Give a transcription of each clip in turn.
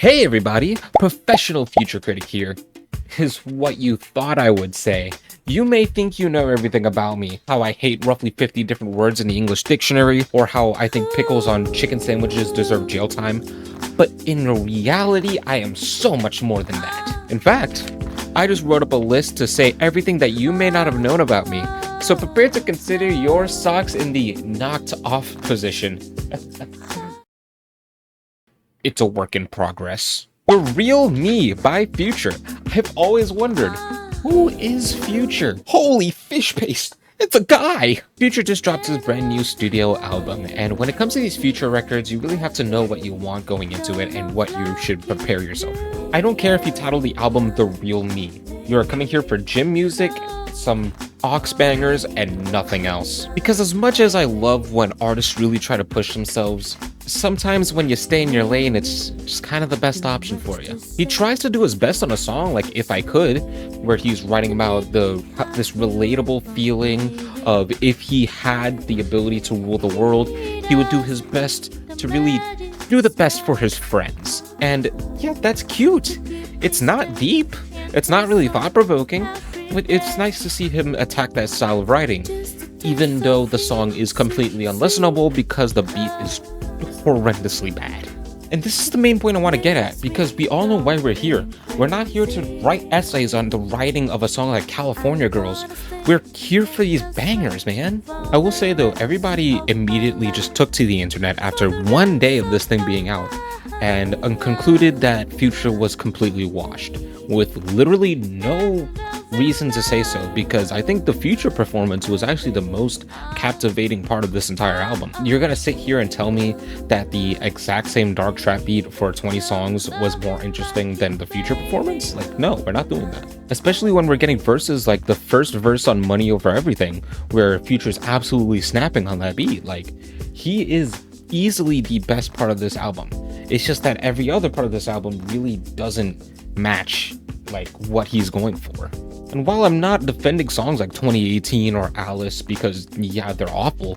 Hey everybody, professional future critic here. Is what you thought I would say. You may think you know everything about me, how I hate roughly 50 different words in the English dictionary, or how I think pickles on chicken sandwiches deserve jail time, but in reality, I am so much more than that. In fact, I just wrote up a list to say everything that you may not have known about me, so prepare to consider your socks in the knocked off position. It's a work in progress. The Real Me by Future. I've always wondered, who is Future? Holy fish paste! It's a guy! Future just dropped his brand new studio album, and when it comes to these Future records, you really have to know what you want going into it and what you should prepare yourself for. I don't care if you title the album The Real Me. You are coming here for gym music, some aux bangers, and nothing else. Because as much as I love when artists really try to push themselves, sometimes when you stay in your lane, it's just kind of the best option for you. He tries to do his best on a song like If I Could, where he's writing about this relatable feeling of if he had the ability to rule the world, he would do his best to really do the best for his friends. And yeah, that's cute. It's not deep, it's not really thought-provoking, but it's nice to see him attack that style of writing, even though the song is completely unlistenable because the beat is horrendously bad. And this is the main point I want to get at, because we all know why we're here. We're not here to write essays on the writing of a song like California Girls. We're here for these bangers, man. I will say though, everybody immediately just took to the internet after one day of this thing being out and concluded that Future was completely washed, with literally no reason to say so, because I think the Future performance was actually the most captivating part of this entire album. You're gonna sit here and tell me that the exact same dark trap beat for 20 songs was more interesting than the Future performance? Like, no, we're not doing that. Especially when we're getting verses like the first verse on Money Over Everything, where Future's absolutely snapping on that beat. Like, he is easily the best part of this album. It's just that every other part of this album really doesn't match like what he's going for. And while I'm not defending songs like 2018 or Alice because yeah, they're awful,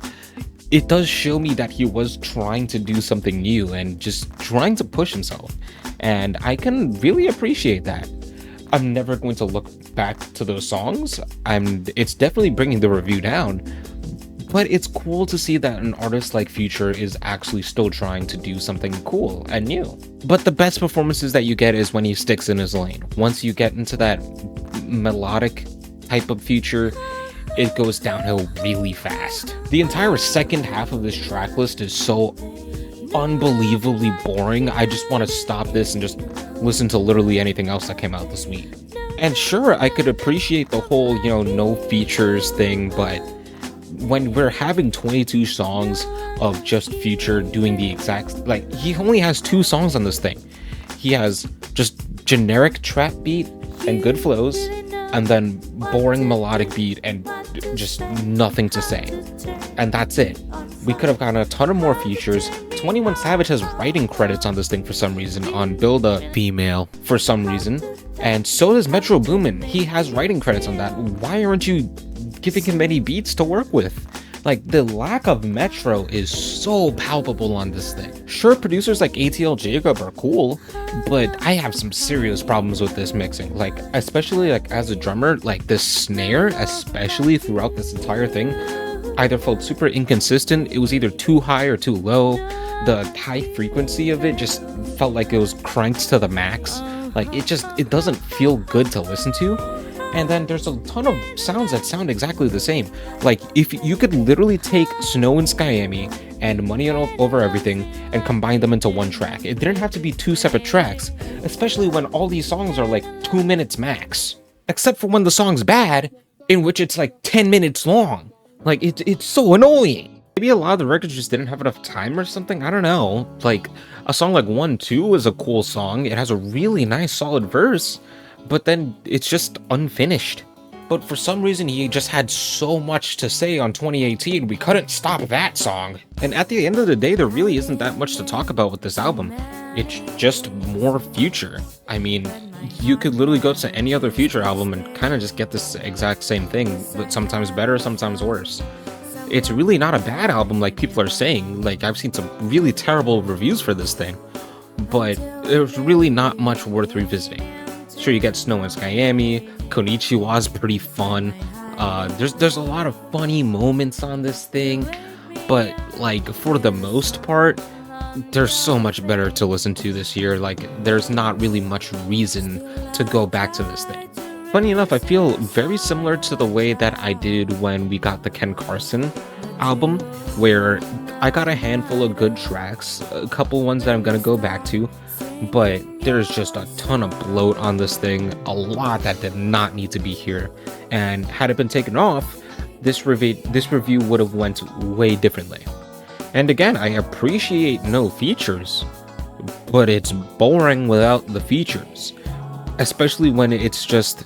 it does show me that he was trying to do something new and just trying to push himself. And I can really appreciate that. I'm never going to look back to those songs. It's definitely bringing the review down, but it's cool to see that an artist like Future is actually still trying to do something cool and new. But the best performances that you get is when he sticks in his lane. Once you get into that melodic type of Future, it goes downhill really fast. The entire second half of this track list is so unbelievably boring. I just want to stop this and just listen to literally anything else that came out this week. And sure, I could appreciate the whole, no features thing, but when we're having 22 songs of just Future doing the exact, like, he only has 2 songs on this thing. He has just generic trap beat and good flows, and then boring melodic beat and just nothing to say. And that's it. We could have gotten a ton of more features. 21 Savage has writing credits on this thing for some reason, on Build a Female for some reason, and so does Metro Boomin. He has writing credits on that. Why aren't you giving him any beats to work with? Like, the lack of Metro is so palpable on this thing. Sure, producers like ATL Jacob are cool, but I have some serious problems with this mixing. Like, especially like as a drummer, like the snare, especially throughout this entire thing, either felt super inconsistent. It was either too high or too low. The high frequency of it just felt like it was cranked to the max. Like, it doesn't feel good to listen to. And then there's a ton of sounds that sound exactly the same. Like, if you could literally take Snow and Skyami and Money Over Everything and combine them into one track. It didn't have to be 2 separate tracks, especially when all these songs are like 2 minutes max. Except for when the song's bad, in which it's like 10 minutes long. Like, it's so annoying. Maybe a lot of the records just didn't have enough time or something, I don't know. Like, a song like 1-2 is a cool song. It has a really nice solid verse, but then it's just unfinished. But for some reason, he just had so much to say on 2018, we couldn't stop that song. And at the end of the day, there really isn't that much to talk about with this album. It's just more Future. I mean, you could literally go to any other Future album and kind of just get this exact same thing, but sometimes better, sometimes worse. It's really not a bad album like people are saying. Like, I've seen some really terrible reviews for this thing, but there's really not much worth revisiting. Sure, you get Snow and Skyami, Konichiwa's pretty fun. There's a lot of funny moments on this thing, but like for the most part, there's so much better to listen to this year. Like there's not really much reason to go back to this thing. Funny enough, I feel very similar to the way that I did when we got the Ken Carson album, where I got a handful of good tracks, a couple ones that I'm gonna go back to, but there's just a ton of bloat on this thing, a lot that did not need to be here, and had it been taken off, this review would have went way differently. And again, I appreciate no features, but it's boring without the features, especially when it's just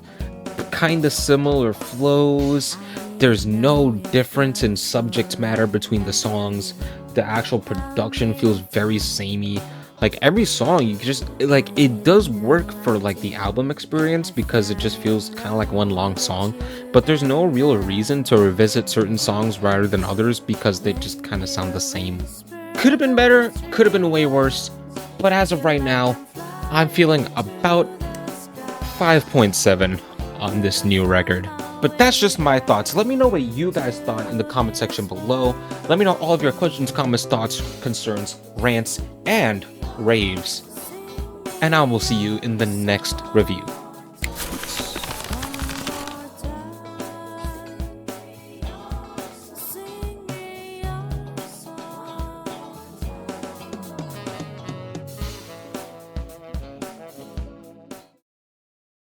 kind of similar flows. There's no difference in subject matter between the songs. The actual production feels very samey. Like every song, you just like it does work for like the album experience because it just feels kind of like one long song, but there's no real reason to revisit certain songs rather than others because they just kind of sound the same. Could have been better, could have been way worse, but as of right now, I'm feeling about 5.7 on this new record. But that's just my thoughts. Let me know what you guys thought in the comment section below. Let me know all of your questions, comments, thoughts, concerns, rants, and raves. And I will see you in the next review.